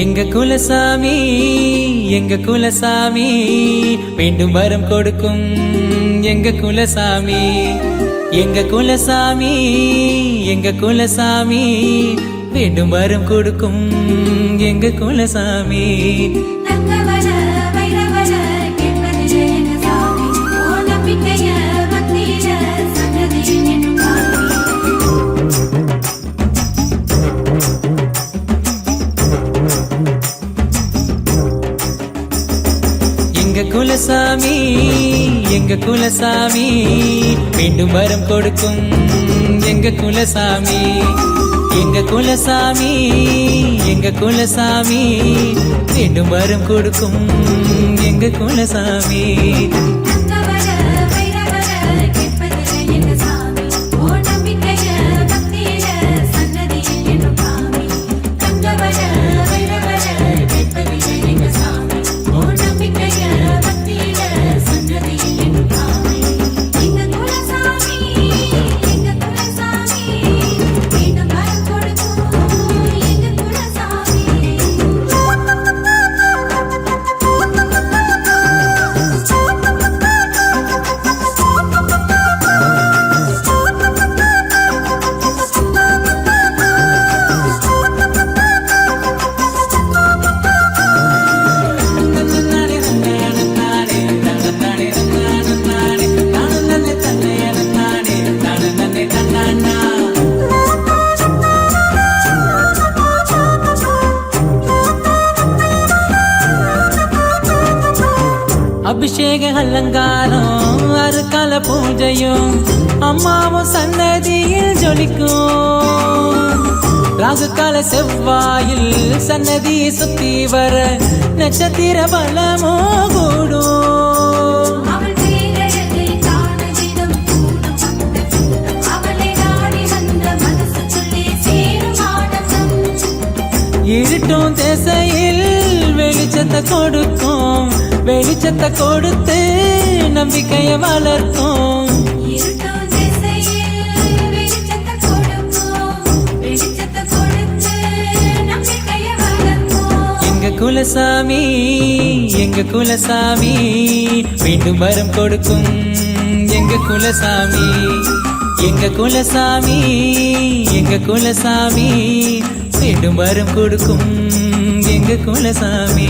எங்க குலசாமி எங்க குலசாமி வேண்டும் வரம் கொடுக்கும் எங்க குலசாமி எங்க குலசாமி எங்க குலசாமி வேண்டும் வரம் கொடுக்கும் எங்க குலசாமி எங்க குலசாமி எங்க குலசாமி வேண்டும் வரம் கொடுக்கும் எங்க குலசாமி எங்க குலசாமி எங்க குலசாமி வேண்டும் வரம் கொடுக்கும் எங்க குலசாமி அபிஷேக அலங்காரம் அருக்கால பூஜையும் அம்மாவும் சன்னதியில் ஜொலிக்கும் ராகுகால செவ்வாயில் சன்னதி சுத்தி வர நட்சத்திர பலமோ கூடும் இருட்டும் திசையில் வெளிச்சத்தை கொடுக்கும் வெளிச்சத்தை கொடுத்து நம்பிக்கைய வளர்க்கும் எங்க குலசாமி எங்க குலசாமி மீண்டும் வரம் கொடுக்கும் எங்க குலசாமி எங்க குலசாமி எங்க குலசாமி மீண்டும் வரம் கொடுக்கும் எங்க குலசாமி